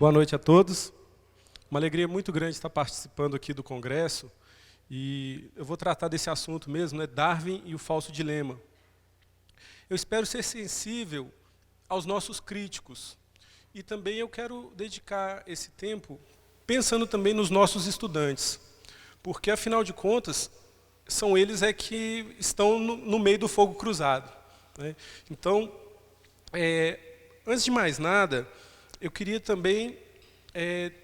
Boa noite a todos. Uma alegria muito grande estar participando aqui do congresso. E eu vou tratar desse assunto mesmo, né? Darwin e o falso dilema. Eu espero ser sensível aos nossos críticos. E também eu quero dedicar esse tempo pensando também nos nossos estudantes. Porque, afinal de contas, são eles que estão no meio do fogo cruzado, né? Então, antes de mais nada, eu queria também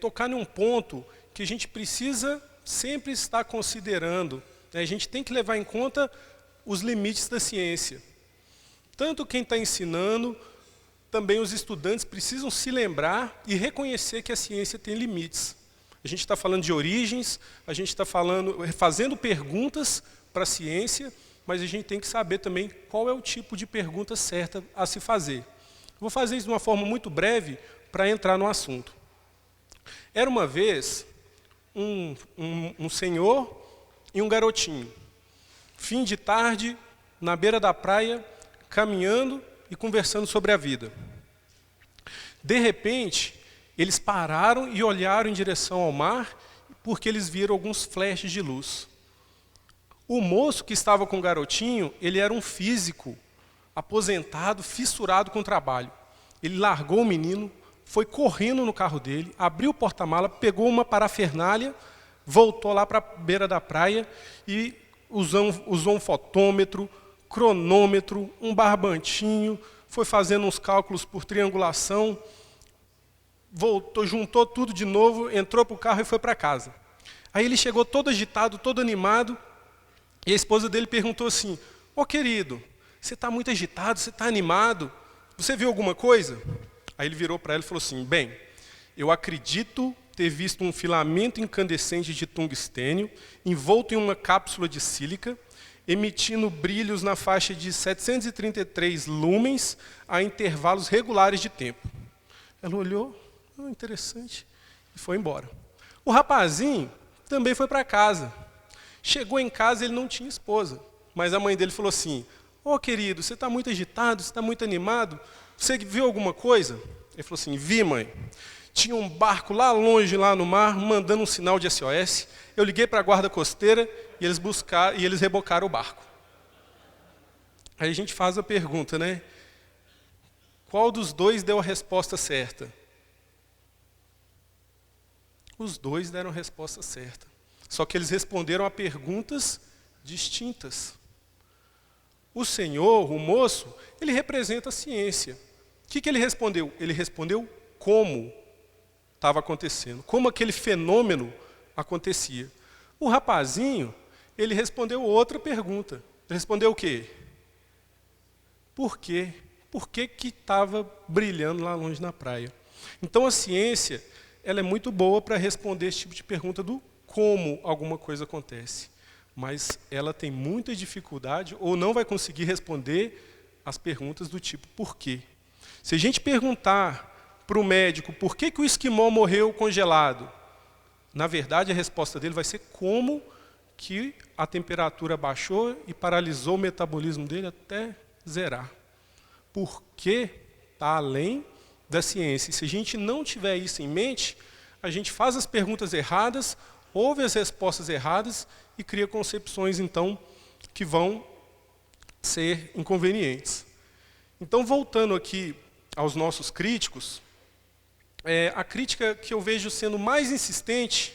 tocar num ponto que a gente precisa sempre estar considerando, né? A gente tem que levar em conta os limites da ciência. Tanto quem está ensinando, também os estudantes precisam se lembrar e reconhecer que a ciência tem limites. A gente está falando de origens, a gente está fazendo perguntas para a ciência, mas a gente tem que saber também qual é o tipo de pergunta certa a se fazer. Vou fazer isso de uma forma muito breve para entrar no assunto. Era uma vez um senhor e um garotinho. Fim de tarde, na beira da praia, caminhando e conversando sobre a vida. De repente, eles pararam e olharam em direção ao mar, porque eles viram alguns flashes de luz. O moço que estava com o garotinho, ele era um físico, aposentado, fissurado com o trabalho. Ele largou o menino, foi correndo no carro dele, abriu o porta-mala, pegou uma parafernália, voltou lá para a beira da praia e usou um fotômetro, cronômetro, um barbantinho, foi fazendo uns cálculos por triangulação, voltou, juntou tudo de novo, entrou para o carro e foi para casa. Aí ele chegou todo agitado, todo animado, e a esposa dele perguntou assim: "Ô querido, você está muito agitado, você está animado? Você viu alguma coisa?" Aí ele virou para ela e falou assim: "Bem, eu acredito ter visto um filamento incandescente de tungstênio envolto em uma cápsula de sílica, emitindo brilhos na faixa de 733 lumens a intervalos regulares de tempo." Ela olhou, interessante, e foi embora. O rapazinho também foi para casa. Chegou em casa, ele não tinha esposa, mas a mãe dele falou assim: "Ô querido, você está muito agitado, você está muito animado, você viu alguma coisa?" Ele falou assim: "Vi, mãe. Tinha um barco lá longe, lá no mar, mandando um sinal de SOS. Eu liguei para a guarda costeira e eles rebocaram o barco." Aí a gente faz a pergunta, né? Qual dos dois deu a resposta certa? Os dois deram a resposta certa. Só que eles responderam a perguntas distintas. O senhor, o moço, ele representa a ciência. O que ele respondeu? Ele respondeu como estava acontecendo, como aquele fenômeno acontecia. O rapazinho, ele respondeu outra pergunta. Ele respondeu o quê? Por quê? Por que estava brilhando lá longe na praia? Então a ciência, ela é muito boa para responder esse tipo de pergunta do como alguma coisa acontece. Mas ela tem muita dificuldade ou não vai conseguir responder as perguntas do tipo por quê. Se a gente perguntar para o médico por que o esquimó morreu congelado, na verdade a resposta dele vai ser como que a temperatura baixou e paralisou o metabolismo dele até zerar. Porque está além da ciência. E se a gente não tiver isso em mente, a gente faz as perguntas erradas, ouve as respostas erradas e cria concepções, então, que vão ser inconvenientes. Então, voltando aqui aos nossos críticos, a crítica que eu vejo sendo mais insistente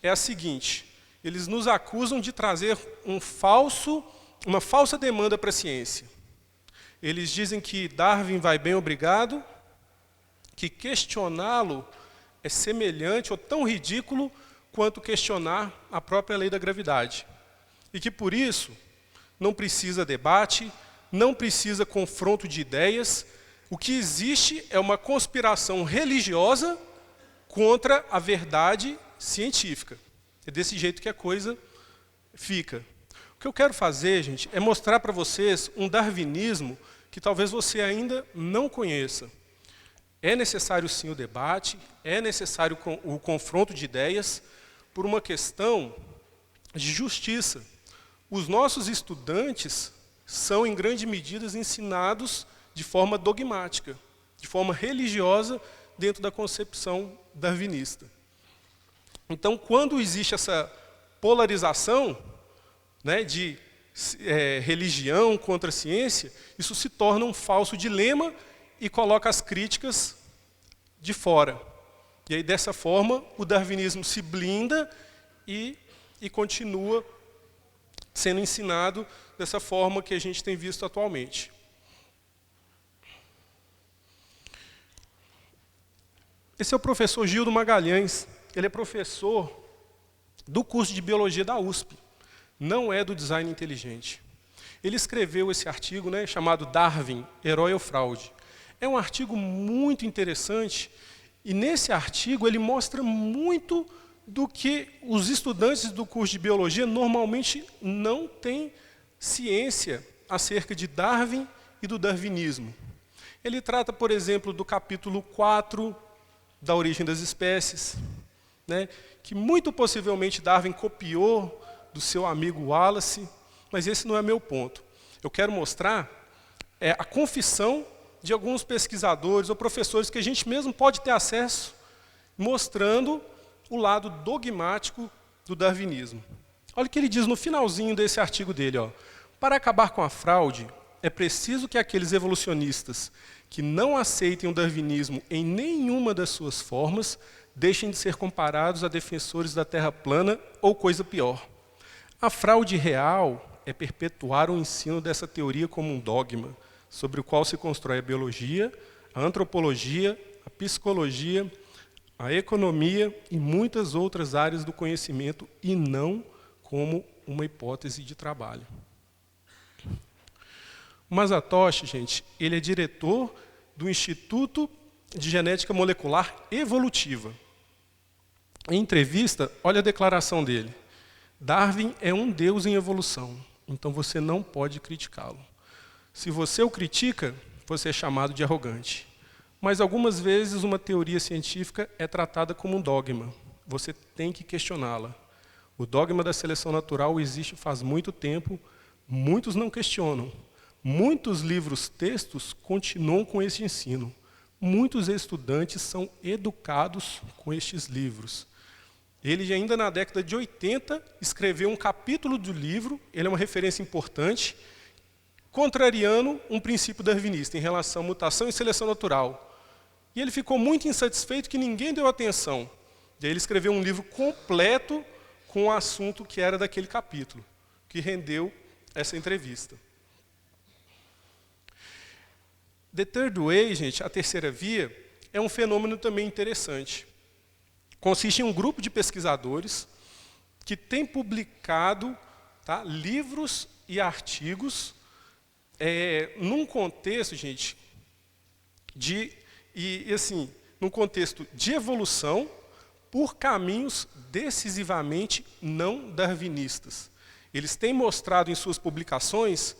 é a seguinte: eles nos acusam de trazer uma falsa demanda para a ciência. Eles dizem que Darwin vai bem, obrigado, que questioná-lo é semelhante ou tão ridículo quanto questionar a própria lei da gravidade. E que, por isso, não precisa debate, não precisa confronto de ideias. O que existe é uma conspiração religiosa contra a verdade científica. É desse jeito que a coisa fica. O que eu quero fazer, gente, é mostrar para vocês um darwinismo que talvez você ainda não conheça. É necessário sim o debate, é necessário o confronto de ideias por uma questão de justiça. Os nossos estudantes são, em grande medida, ensinados de forma dogmática, de forma religiosa, dentro da concepção darwinista. Então, quando existe essa polarização, né, de religião contra a ciência, isso se torna um falso dilema e coloca as críticas de fora. E aí, dessa forma, o darwinismo se blinda e continua sendo ensinado dessa forma que a gente tem visto atualmente. Esse é o professor Gildo Magalhães. Ele é professor do curso de Biologia da USP. Não é do design inteligente. Ele escreveu esse artigo, né, chamado Darwin, Herói ou Fraude. É um artigo muito interessante e nesse artigo ele mostra muito do que os estudantes do curso de Biologia normalmente não têm ciência acerca de Darwin e do darwinismo. Ele trata, por exemplo, do capítulo 4 da Origem das Espécies, né, que muito possivelmente Darwin copiou do seu amigo Wallace, mas esse não é meu ponto. Eu quero mostrar a confissão de alguns pesquisadores ou professores que a gente mesmo pode ter acesso, mostrando o lado dogmático do darwinismo. Olha o que ele diz no finalzinho desse artigo dele. Ó. Para acabar com a fraude, é preciso que aqueles evolucionistas que não aceitem o darwinismo em nenhuma das suas formas deixem de ser comparados a defensores da Terra plana ou coisa pior. A fraude real é perpetuar o ensino dessa teoria como um dogma, sobre o qual se constrói a biologia, a antropologia, a psicologia, a economia e muitas outras áreas do conhecimento, e não como uma hipótese de trabalho. O Mazatoshi, gente, ele é diretor do Instituto de Genética Molecular Evolutiva. Em entrevista, olha a declaração dele. Darwin é um deus em evolução, então você não pode criticá-lo. Se você o critica, você é chamado de arrogante. Mas algumas vezes uma teoria científica é tratada como um dogma. Você tem que questioná-la. O dogma da seleção natural existe faz muito tempo, muitos não questionam. Muitos livros-textos continuam com este ensino. Muitos estudantes são educados com estes livros. Ele, ainda na década de 80, escreveu um capítulo do livro, ele é uma referência importante, contrariando um princípio darwinista em relação à mutação e seleção natural. E ele ficou muito insatisfeito que ninguém deu atenção. E aí ele escreveu um livro completo com o assunto que era daquele capítulo, que rendeu essa entrevista. The Third Way, gente, a terceira via, é um fenômeno também interessante. Consiste em um grupo de pesquisadores que tem publicado, tá, livros e artigos num contexto, gente, num contexto de evolução por caminhos decisivamente não darwinistas. Eles têm mostrado em suas publicações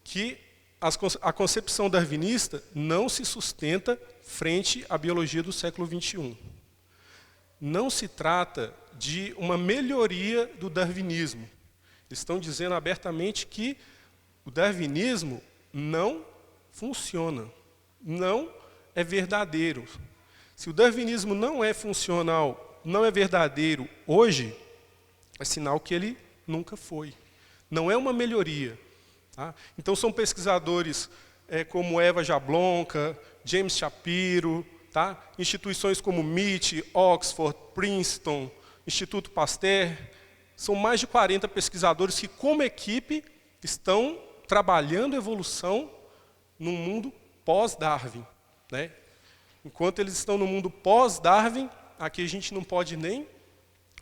que a concepção darwinista não se sustenta frente à biologia do século XXI. Não se trata de uma melhoria do darwinismo. Eles estão dizendo abertamente que o darwinismo não funciona, não é verdadeiro. Se o darwinismo não é funcional, não é verdadeiro hoje, é sinal que ele nunca foi. Não é uma melhoria. Tá? Então são pesquisadores como Eva Jablonka, James Shapiro, tá? Instituições como MIT, Oxford, Princeton, Instituto Pasteur, são mais de 40 pesquisadores que, como equipe, estão trabalhando evolução num mundo pós-Darwin. Né? Enquanto eles estão no mundo pós-Darwin, aqui a gente não pode nem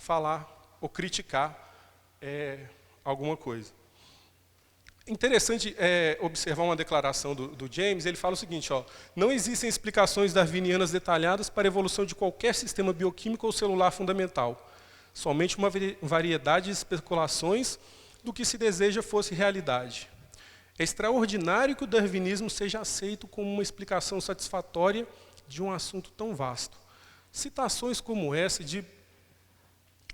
falar ou criticar alguma coisa. Interessante observar uma declaração do James. Ele fala o seguinte, ó, não existem explicações darwinianas detalhadas para a evolução de qualquer sistema bioquímico ou celular fundamental. Somente uma variedade de especulações do que se deseja fosse realidade. É extraordinário que o darwinismo seja aceito como uma explicação satisfatória de um assunto tão vasto. Citações como essa de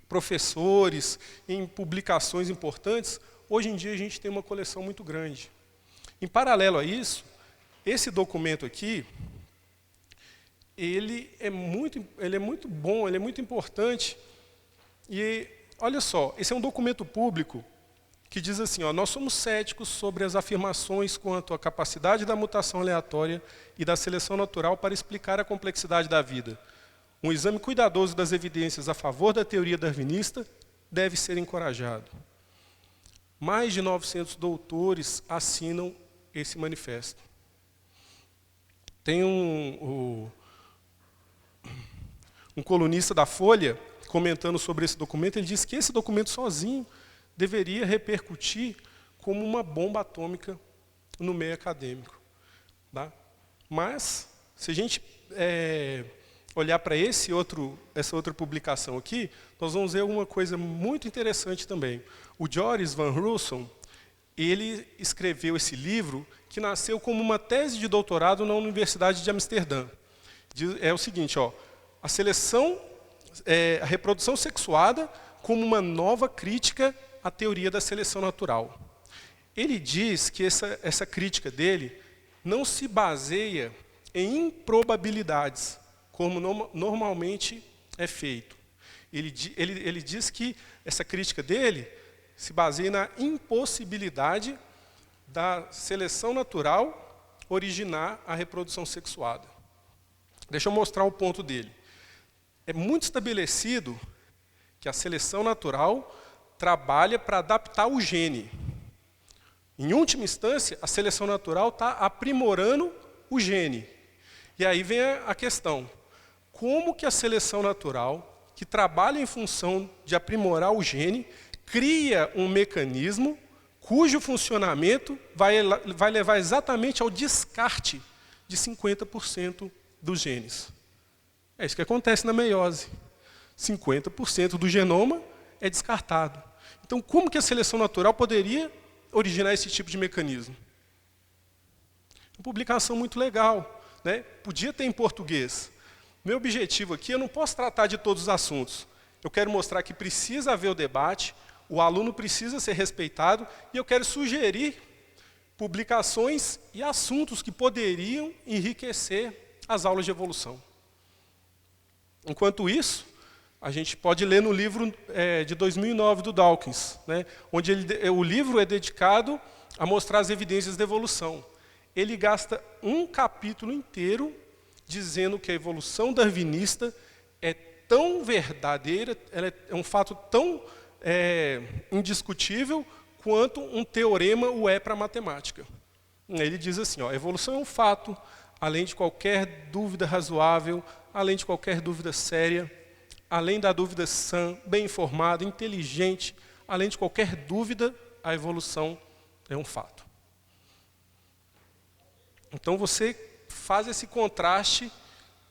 professores em publicações importantes, hoje em dia a gente tem uma coleção muito grande. Em paralelo a isso, esse documento aqui, ele é muito bom, ele é muito importante. E olha só, esse é um documento público que diz assim, ó, nós somos céticos sobre as afirmações quanto à capacidade da mutação aleatória e da seleção natural para explicar a complexidade da vida. Um exame cuidadoso das evidências a favor da teoria darwinista deve ser encorajado. Mais de 900 doutores assinam esse manifesto. Tem um colunista da Folha comentando sobre esse documento, ele diz que esse documento sozinho deveria repercutir como uma bomba atômica no meio acadêmico. Tá? Mas, se a gente olhar para essa outra publicação aqui, nós vamos ver alguma coisa muito interessante também. O Joris Van Rossum, ele escreveu esse livro que nasceu como uma tese de doutorado na Universidade de Amsterdã. É o seguinte, ó, a reprodução sexuada como uma nova crítica à teoria da seleção natural. Ele diz que essa crítica dele não se baseia em improbabilidades, como normalmente é feito. Ele diz que essa crítica dele se baseia na impossibilidade da seleção natural originar a reprodução sexuada. Deixa eu mostrar o ponto dele. É muito estabelecido que a seleção natural trabalha para adaptar o gene. Em última instância, a seleção natural está aprimorando o gene. E aí vem a questão. Como que a seleção natural, que trabalha em função de aprimorar o gene, cria um mecanismo cujo funcionamento vai levar exatamente ao descarte de 50% dos genes. É isso que acontece na meiose. 50% do genoma é descartado. Então, como que a seleção natural poderia originar esse tipo de mecanismo? Uma publicação muito legal, né? Podia ter em português. Meu objetivo aqui, eu não posso tratar de todos os assuntos. Eu quero mostrar que precisa haver o debate, o aluno precisa ser respeitado, e eu quero sugerir publicações e assuntos que poderiam enriquecer as aulas de evolução. Enquanto isso, a gente pode ler no livro de 2009 do Dawkins, né, onde o livro é dedicado a mostrar as evidências da evolução. Ele gasta um capítulo inteiro dizendo que a evolução darwinista é tão verdadeira, ela é um fato tão indiscutível quanto um teorema o é para a matemática. Ele diz assim, ó, a evolução é um fato, além de qualquer dúvida razoável, além de qualquer dúvida séria, além da dúvida sã, bem informada, inteligente, além de qualquer dúvida, a evolução é um fato. Então você faz esse contraste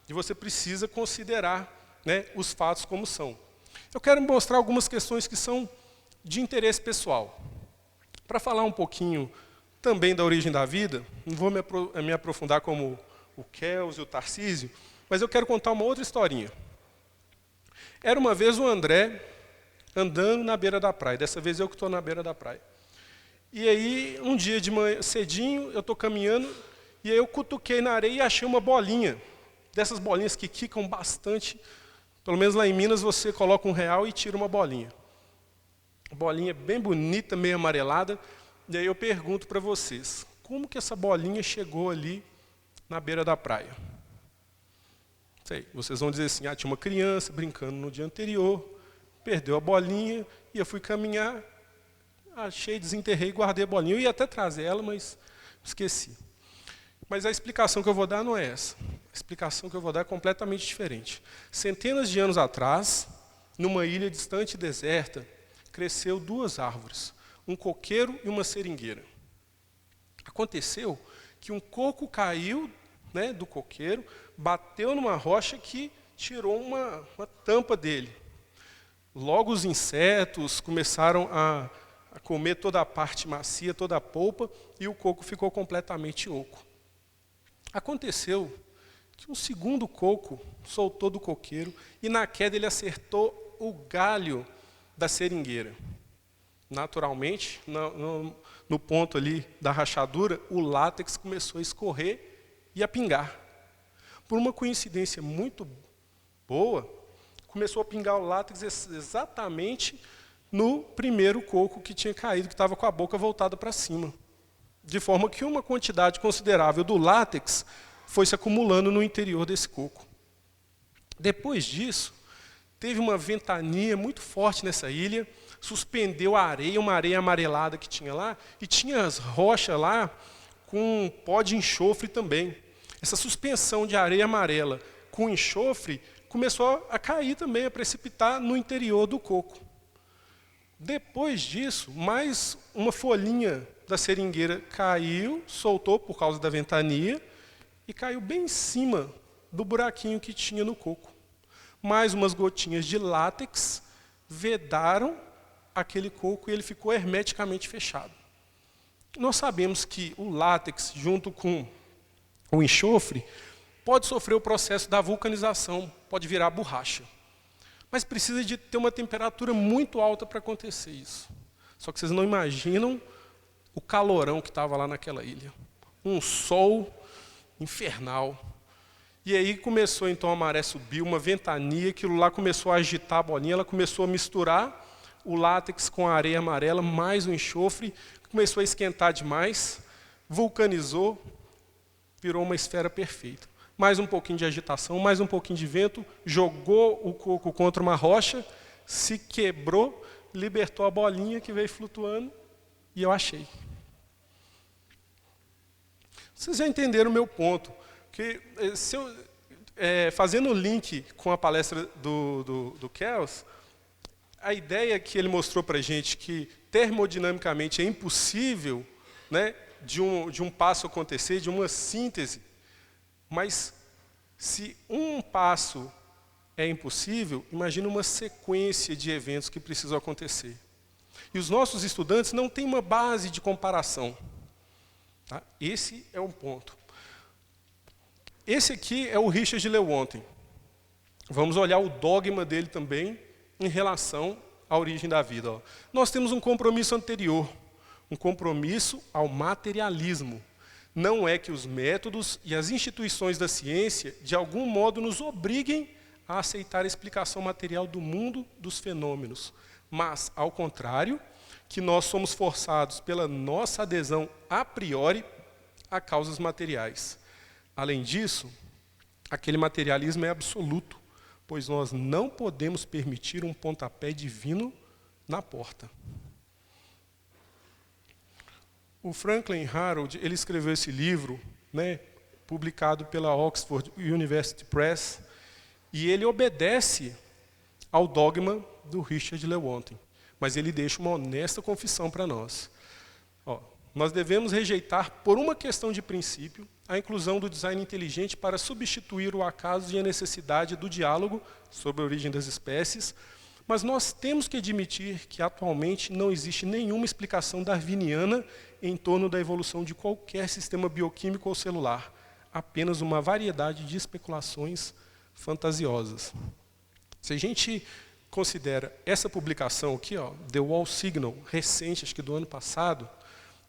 e você precisa considerar, né, os fatos como são. Eu quero mostrar algumas questões que são de interesse pessoal. Para falar um pouquinho também da origem da vida, não vou me aprofundar como o Kels e o Tarcísio, mas eu quero contar uma outra historinha. Era uma vez o André andando na beira da praia, dessa vez eu que estou na beira da praia. E aí, um dia de manhã, cedinho, eu estou caminhando, e aí eu cutuquei na areia e achei uma bolinha, dessas bolinhas que quicam bastante. Pelo menos lá em Minas você coloca R$1 e tira uma bolinha. Bolinha bem bonita, meio amarelada. E aí eu pergunto para vocês, como que essa bolinha chegou ali na beira da praia? Sei, vocês vão dizer assim, tinha uma criança brincando no dia anterior, perdeu a bolinha, e eu fui caminhar, achei, desenterrei e guardei a bolinha. Eu ia até trazer ela, mas esqueci. Mas a explicação que eu vou dar não é essa. A explicação que eu vou dar é completamente diferente. Centenas de anos atrás, numa ilha distante e deserta, cresceu 2 árvores, um coqueiro e uma seringueira. Aconteceu que um coco caiu, né, do coqueiro, bateu numa rocha que tirou uma tampa dele. Logo os insetos começaram a comer toda a parte macia, toda a polpa, e o coco ficou completamente oco. Aconteceu que um segundo coco soltou do coqueiro e na queda ele acertou o galho da seringueira. Naturalmente, no ponto ali da rachadura, o látex começou a escorrer e a pingar. por uma coincidência muito boa, começou a pingar o látex exatamente no primeiro coco que tinha caído, que estava com a boca voltada para cima. De forma que uma quantidade considerável do látex foi se acumulando no interior desse coco. Depois disso, teve uma ventania muito forte nessa ilha, suspendeu a areia, uma areia amarelada que tinha lá, e tinha as rochas lá com pó de enxofre também. Essa suspensão de areia amarela com enxofre começou a cair também, a precipitar no interior do coco. Depois disso, mais uma folhinha da seringueira caiu, soltou por causa da ventania, e caiu bem em cima do buraquinho que tinha no coco. Mais umas gotinhas de látex vedaram aquele coco e ele ficou hermeticamente fechado. Nós sabemos que o látex, junto com o enxofre, pode sofrer o processo da vulcanização, pode virar borracha. Mas precisa de ter uma temperatura muito alta para acontecer isso. Só que vocês não imaginam o calorão que estava lá naquela ilha. Um sol infernal. E aí começou então a maré subir, uma ventania, aquilo lá começou a agitar a bolinha, ela começou a misturar o látex com a areia amarela, mais o enxofre, começou a esquentar demais, vulcanizou, virou uma esfera perfeita. Mais um pouquinho de agitação, mais um pouquinho de vento, jogou o coco contra uma rocha, se quebrou, libertou a bolinha que veio flutuando, e eu achei. Vocês já entenderam o meu ponto, que se eu, fazendo o link com a palestra do Kells, a ideia que ele mostrou para a gente que termodinamicamente é impossível, né, de um passo acontecer, de uma síntese, mas se um passo é impossível, imagina uma sequência de eventos que precisam acontecer. E os nossos estudantes não têm uma base de comparação. Tá? Esse é um ponto. Esse aqui é o Richard Lewontin. Vamos olhar o dogma dele também em relação à origem da vida. Ó. Nós temos um compromisso anterior, um compromisso ao materialismo. Não é que os métodos e as instituições da ciência, de algum modo, nos obriguem a aceitar a explicação material do mundo dos fenômenos, mas, ao contrário, que nós somos forçados pela nossa adesão a priori a causas materiais. Além disso, aquele materialismo é absoluto, pois nós não podemos permitir um pontapé divino na porta. O Franklin Harold, ele escreveu esse livro, né, publicado pela Oxford University Press, e ele obedece ao dogma do Richard Lewontin, mas ele deixa uma honesta confissão para nós. Ó, nós devemos rejeitar, por uma questão de princípio, a inclusão do design inteligente para substituir o acaso e a necessidade do diálogo sobre a origem das espécies, mas nós temos que admitir que atualmente não existe nenhuma explicação darwiniana em torno da evolução de qualquer sistema bioquímico ou celular, apenas uma variedade de especulações fantasiosas. Se a gente considera essa publicação aqui, ó, The Wall Signal, recente, acho que do ano passado,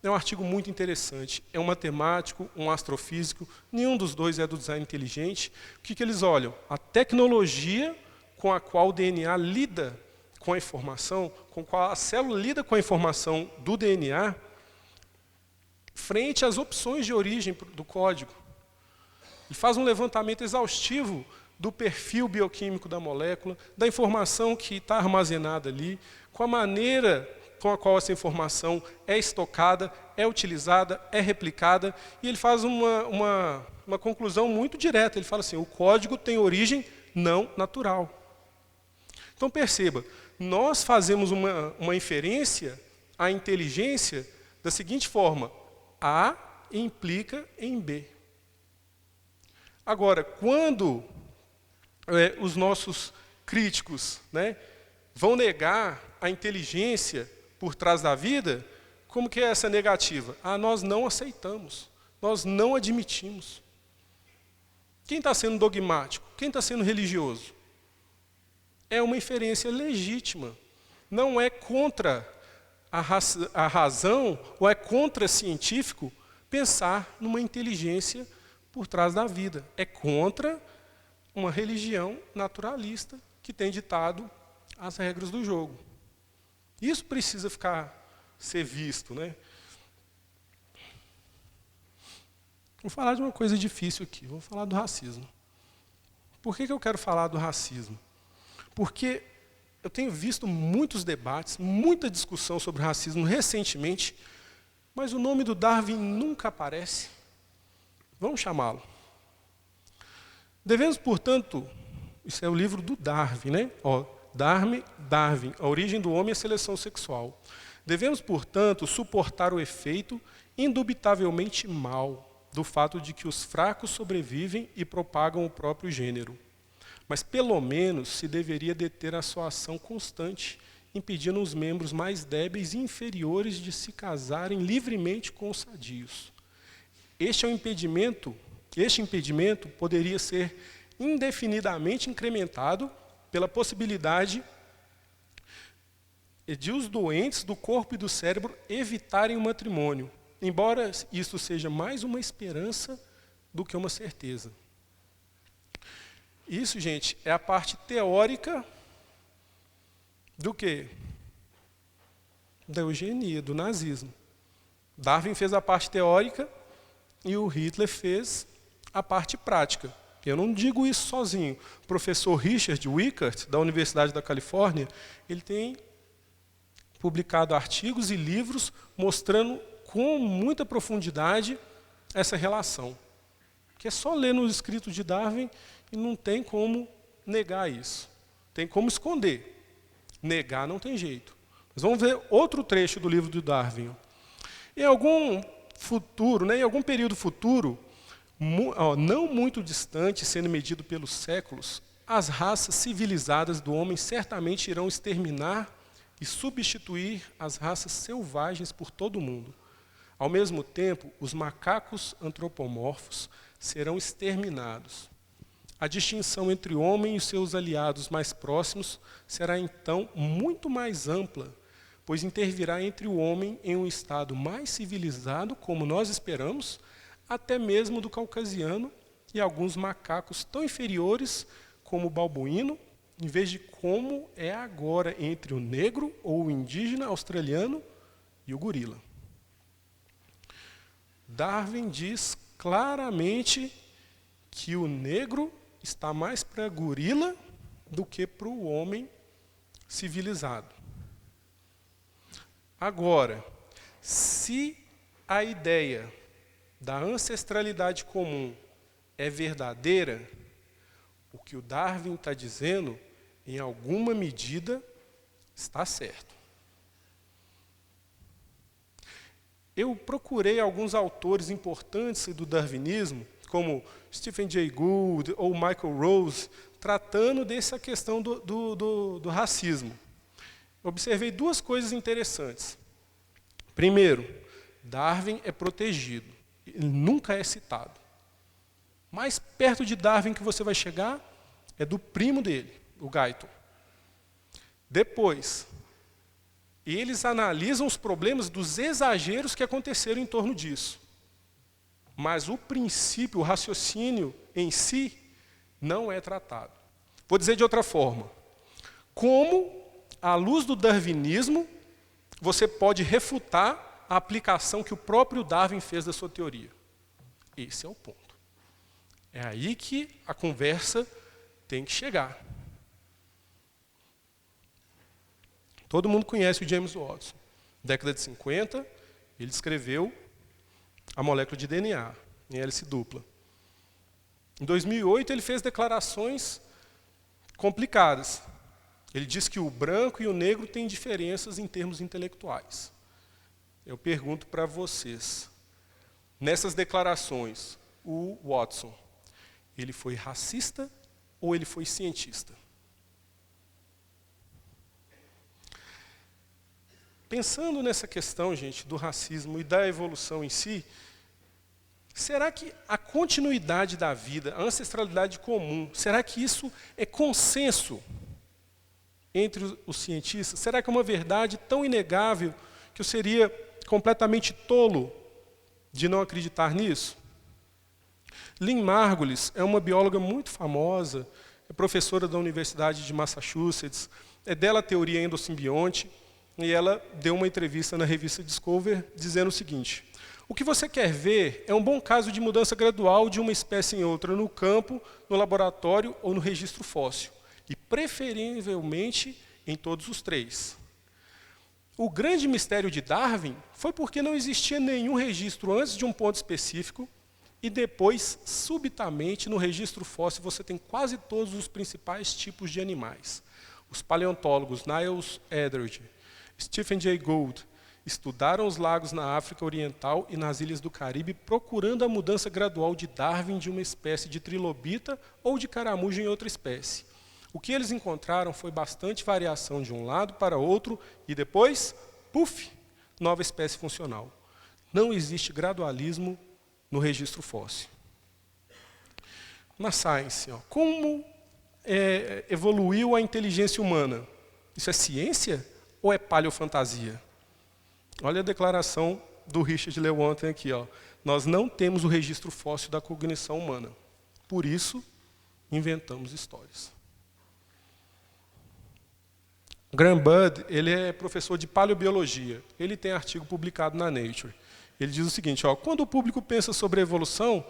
é um artigo muito interessante. É um matemático, um astrofísico, nenhum dos dois é do design inteligente. O que eles olham? A tecnologia com a qual o DNA lida com a informação, com a qual a célula lida com a informação do DNA, frente às opções de origem do código. E faz um levantamento exaustivo do perfil bioquímico da molécula, da informação que está armazenada ali, com a maneira com a qual essa informação é estocada, é utilizada, é replicada, e ele faz uma conclusão muito direta. Ele fala assim, o código tem origem não natural. Então perceba, nós fazemos uma inferência à inteligência da seguinte forma, A implica em B. Agora, quando os nossos críticos, né, vão negar a inteligência por trás da vida, como que é essa negativa? Nós não aceitamos, nós não admitimos. Quem está sendo dogmático? Quem está sendo religioso? É uma inferência legítima. Não é contra a razão ou é contra científico pensar numa inteligência por trás da vida. É contra uma religião naturalista que tem ditado as regras do jogo. Isso precisa ser visto, né? Vou falar de uma coisa difícil aqui, vou falar do racismo. Por que eu quero falar do racismo? Porque eu tenho visto muitos debates, muita discussão sobre racismo recentemente, mas o nome do Darwin nunca aparece. Vamos chamá-lo. Devemos, portanto, isso é o livro do Darwin, né? Darwin, a origem do homem e a seleção sexual. Devemos, portanto, suportar o efeito indubitavelmente mau do fato de que os fracos sobrevivem e propagam o próprio gênero. Mas, pelo menos, se deveria deter a sua ação constante, impedindo os membros mais débeis e inferiores de se casarem livremente com os sadios. Este impedimento poderia ser indefinidamente incrementado pela possibilidade de os doentes do corpo e do cérebro evitarem o matrimônio, embora isso seja mais uma esperança do que uma certeza. Isso, gente, é a parte teórica do quê? Da eugenia, do nazismo. Darwin fez a parte teórica e o Hitler fez a parte prática. Eu não digo isso sozinho. O professor Richard Wickert, da Universidade da Califórnia, ele tem publicado artigos e livros mostrando com muita profundidade essa relação. Que é só ler nos escritos de Darwin e não tem como negar isso. Tem como esconder. Negar não tem jeito. Mas vamos ver outro trecho do livro de Darwin. Em algum futuro, em algum período futuro, não muito distante, sendo medido pelos séculos, as raças civilizadas do homem certamente irão exterminar e substituir as raças selvagens por todo o mundo. Ao mesmo tempo, os macacos antropomorfos serão exterminados. A distinção entre o homem e seus aliados mais próximos será então muito mais ampla, pois intervirá entre o homem em um estado mais civilizado, como nós esperamos, até mesmo do caucasiano, e alguns macacos tão inferiores como o babuíno, em vez de como é agora entre o negro ou o indígena australiano e o gorila. Darwin diz claramente que o negro está mais para gorila do que para o homem civilizado. Agora, se a ideia da ancestralidade comum é verdadeira, o que o Darwin está dizendo, em alguma medida, está certo. Eu procurei alguns autores importantes do darwinismo, como Stephen Jay Gould ou Michael Rose, tratando dessa questão do racismo. Observei duas coisas interessantes. Primeiro, Darwin é protegido, ele nunca é citado. Mais perto de Darwin que você vai chegar é do primo dele, o Guyton. Depois, eles analisam os problemas dos exageros que aconteceram em torno disso. Mas o princípio, o raciocínio em si, não é tratado. Vou dizer de outra forma. Como, à luz do darwinismo, você pode refutar a aplicação que o próprio Darwin fez da sua teoria? Esse é o ponto. É aí que a conversa tem que chegar. Todo mundo conhece o James Watson. Década de 50, ele escreveu a molécula de DNA, em hélice dupla. Em 2008, ele fez declarações complicadas. Ele disse que o branco e o negro têm diferenças em termos intelectuais. Eu pergunto para vocês, nessas declarações, o Watson, ele foi racista ou ele foi cientista? Pensando nessa questão, gente, do racismo e da evolução em si, será que a continuidade da vida, a ancestralidade comum, será que isso é consenso entre os cientistas? Será que é uma verdade tão inegável que eu seria completamente tolo de não acreditar nisso? Lynn Margulis é uma bióloga muito famosa, é professora da Universidade de Massachusetts, é dela a teoria endosimbionte, e ela deu uma entrevista na revista Discover dizendo o seguinte: o que você quer ver é um bom caso de mudança gradual de uma espécie em outra no campo, no laboratório ou no registro fóssil, e preferivelmente em todos os três. O grande mistério de Darwin foi porque não existia nenhum registro antes de um ponto específico, e depois, subitamente, no registro fóssil, você tem quase todos os principais tipos de animais. Os paleontólogos Niles Eldredge, Stephen Jay Gould, estudaram os lagos na África Oriental e nas ilhas do Caribe, procurando a mudança gradual de Darwin de uma espécie de trilobita ou de caramujo em outra espécie. O que eles encontraram foi bastante variação de um lado para outro e depois, puf, nova espécie funcional. Não existe gradualismo no registro fóssil. Na Science, como evoluiu a inteligência humana? Isso é ciência ou é paleofantasia? Olha a declaração do Richard Lewontin aqui. Nós não temos o registro fóssil da cognição humana. Por isso, inventamos histórias. Graham Budd, ele é professor de paleobiologia. Ele tem artigo publicado na Nature. Ele diz o seguinte: quando o público pensa sobre a evolução,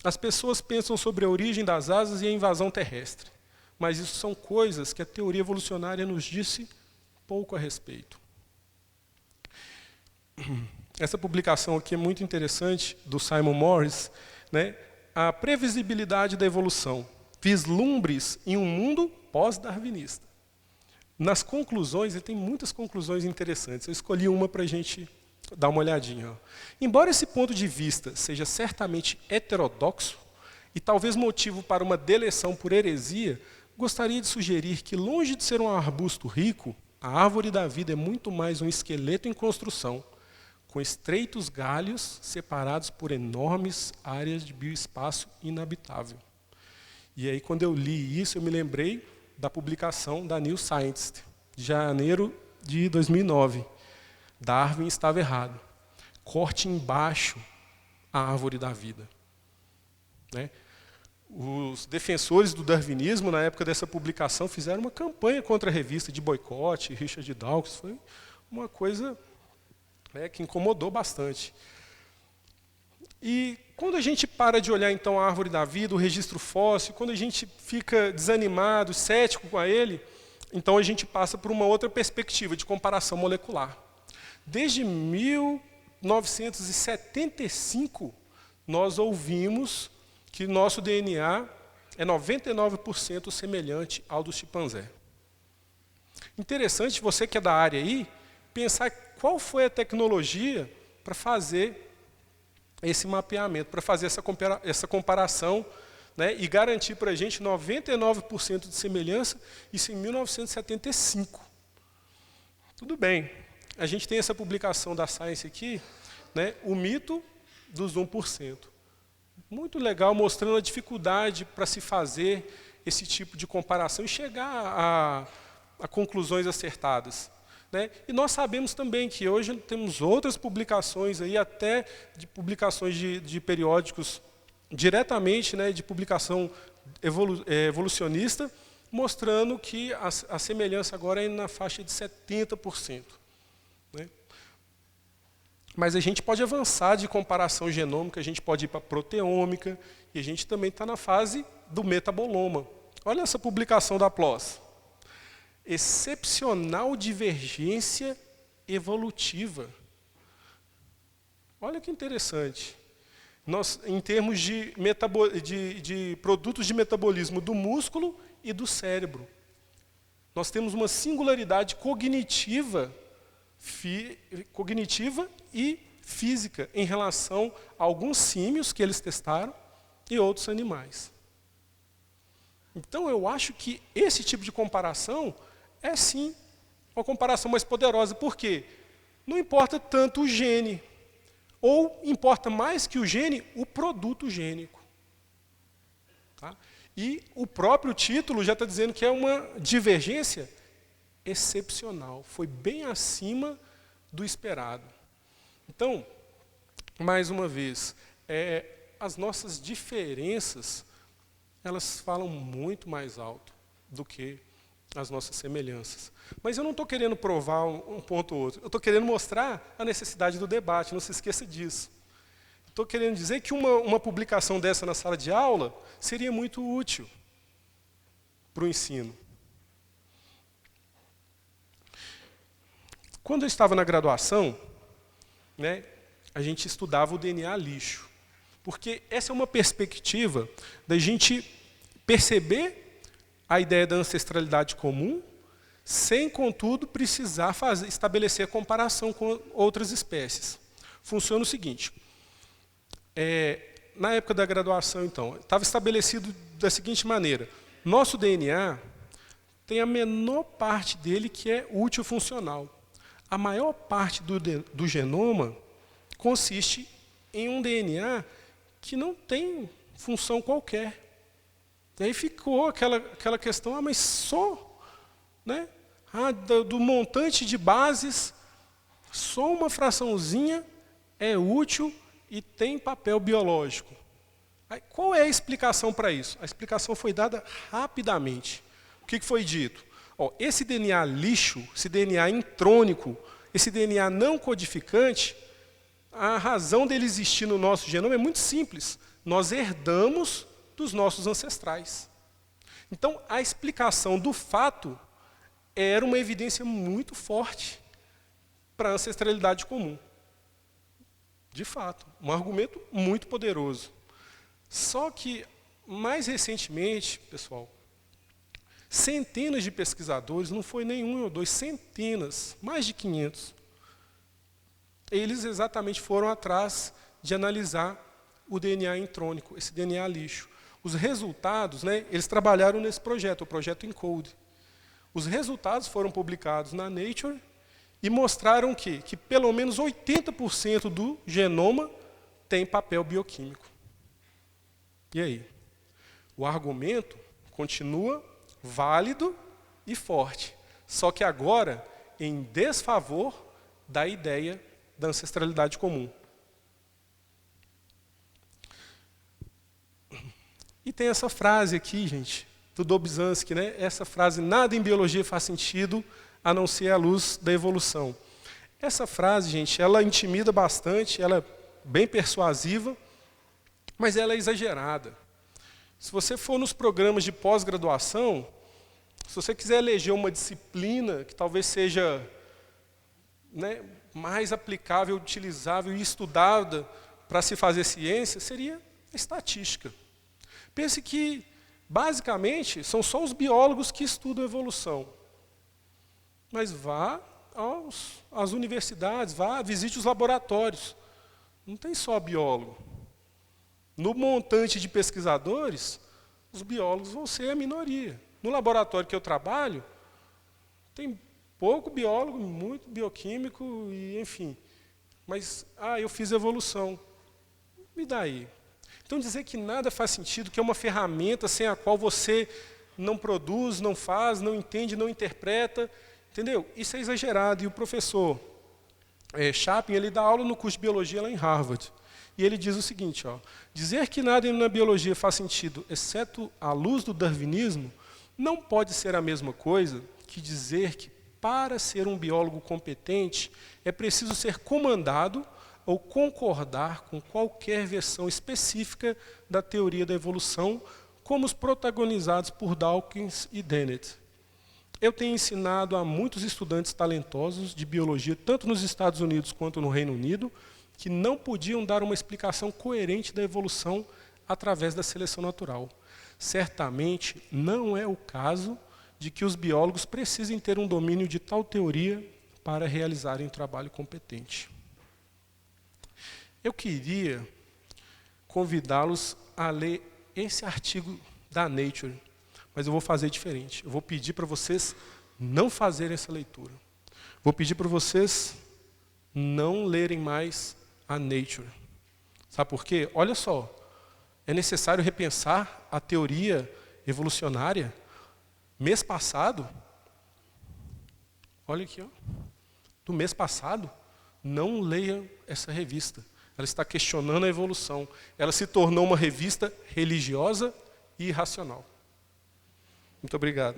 as pessoas pensam sobre a origem das asas e a invasão terrestre. Mas isso são coisas que a teoria evolucionária nos disse pouco a respeito. Essa publicação aqui é muito interessante, do Simon Morris, né? A previsibilidade da evolução, vislumbres em um mundo pós-darwinista. Nas conclusões, ele tem muitas conclusões interessantes. Eu escolhi uma para a gente dar uma olhadinha. Embora esse ponto de vista seja certamente heterodoxo, e talvez motivo para uma deleção por heresia, gostaria de sugerir que, longe de ser um arbusto rico, a árvore da vida é muito mais um esqueleto em construção, com estreitos galhos separados por enormes áreas de bioespaço inabitável. E aí, quando eu li isso, eu me lembrei da publicação da New Scientist, de janeiro de 2009. Darwin estava errado. Corte embaixo a árvore da vida. Né? Os defensores do darwinismo, na época dessa publicação, fizeram uma campanha contra a revista de boicote, Richard Dawkins. Foi uma coisa que incomodou bastante. E quando a gente para de olhar então a árvore da vida, o registro fóssil, quando a gente fica desanimado, cético com ele, então a gente passa por uma outra perspectiva de comparação molecular. Desde 1975, nós ouvimos que nosso DNA é 99% semelhante ao do chimpanzé. Interessante, você que é da área aí, pensar qual foi a tecnologia para fazer esse mapeamento, para fazer essa comparação, né, e garantir para a gente 99% de semelhança, isso em 1975. Tudo bem, a gente tem essa publicação da Science aqui, né, o mito dos 1%. Muito legal, mostrando a dificuldade para se fazer esse tipo de comparação e chegar a conclusões acertadas. Né? E nós sabemos também que hoje temos outras publicações, aí, até de publicações de periódicos diretamente, né, de publicação evolucionista, mostrando que a semelhança agora é na faixa de 70%. Né? Mas a gente pode avançar de comparação genômica, a gente pode ir para a proteômica, e a gente também está na fase do metaboloma. Olha essa publicação da PLOS. Excepcional divergência evolutiva. Olha que interessante. Nós, em termos de produtos de metabolismo do músculo e do cérebro, nós temos uma singularidade cognitiva e física em relação a alguns símios que eles testaram e outros animais. Então, eu acho que esse tipo de comparação é, sim, uma comparação mais poderosa. Por quê? Não importa tanto o gene, ou importa mais que o gene, o produto gênico. Tá? E o próprio título já está dizendo que é uma divergência excepcional. Foi bem acima do esperado. Então, mais uma vez, as nossas diferenças, elas falam muito mais alto do que as nossas semelhanças. Mas eu não estou querendo provar um ponto ou outro, eu estou querendo mostrar a necessidade do debate, não se esqueça disso. Estou querendo dizer que uma publicação dessa na sala de aula seria muito útil para o ensino. Quando eu estava na graduação, né, a gente estudava o DNA lixo. Porque essa é uma perspectiva da gente perceber a ideia da ancestralidade comum, sem, contudo, precisar estabelecer a comparação com outras espécies. Funciona o seguinte. Na época da graduação, então, estava estabelecido da seguinte maneira. Nosso DNA tem a menor parte dele que é útil funcional. A maior parte do genoma consiste em um DNA que não tem função qualquer. E aí ficou aquela questão, mas só, né, do montante de bases, só uma fraçãozinha é útil e tem papel biológico. Aí, qual é a explicação para isso? A explicação foi dada rapidamente. O que foi dito? Esse DNA lixo, esse DNA intrônico, esse DNA não codificante, a razão dele existir no nosso genoma é muito simples. Nós herdamos dos nossos ancestrais. Então, a explicação do fato era uma evidência muito forte para a ancestralidade comum. De fato, um argumento muito poderoso. Só que, mais recentemente, pessoal, centenas de pesquisadores, não foi nenhum ou dois, centenas, mais de 500, eles exatamente foram atrás de analisar o DNA intrônico, esse DNA lixo. Os resultados, né, eles trabalharam nesse projeto, o projeto ENCODE. Os resultados foram publicados na Nature e mostraram que pelo menos 80% do genoma tem papel bioquímico. E aí? O argumento continua válido e forte, só que agora em desfavor da ideia da ancestralidade comum. E tem essa frase aqui, gente, do Dobzhansky, né? Essa frase, nada em biologia faz sentido a não ser a luz da evolução. Essa frase, gente, ela intimida bastante, ela é bem persuasiva, mas ela é exagerada. Se você for nos programas de pós-graduação, se você quiser eleger uma disciplina que talvez seja, né, mais aplicável, utilizável e estudada para se fazer ciência, seria a estatística. Pense que, basicamente, são só os biólogos que estudam evolução. Mas vá às universidades, visite os laboratórios. Não tem só biólogo. No montante de pesquisadores, os biólogos vão ser a minoria. No laboratório que eu trabalho, tem pouco biólogo, muito bioquímico, e enfim. Mas, eu fiz evolução. E daí? Então, dizer que nada faz sentido, que é uma ferramenta sem a qual você não produz, não faz, não entende, não interpreta, entendeu? Isso é exagerado. E o professor Chapin, ele dá aula no curso de biologia lá em Harvard. E ele diz o seguinte, dizer que nada na biologia faz sentido, exceto à luz do darwinismo, não pode ser a mesma coisa que dizer que, para ser um biólogo competente, é preciso ser comandado ou concordar com qualquer versão específica da teoria da evolução, como os protagonizados por Dawkins e Dennett. Eu tenho ensinado a muitos estudantes talentosos de biologia, tanto nos Estados Unidos quanto no Reino Unido, que não podiam dar uma explicação coerente da evolução através da seleção natural. Certamente não é o caso de que os biólogos precisem ter um domínio de tal teoria para realizarem um trabalho competente. Eu queria convidá-los a ler esse artigo da Nature, mas eu vou fazer diferente. Eu vou pedir para vocês não fazerem essa leitura. Vou pedir para vocês não lerem mais a Nature. Sabe por quê? Olha só, é necessário repensar a teoria evolucionária. Mês passado, olha aqui, do mês passado, não leia essa revista. ela está questionando a evolução. Ela se tornou uma revista religiosa e irracional. Muito obrigado.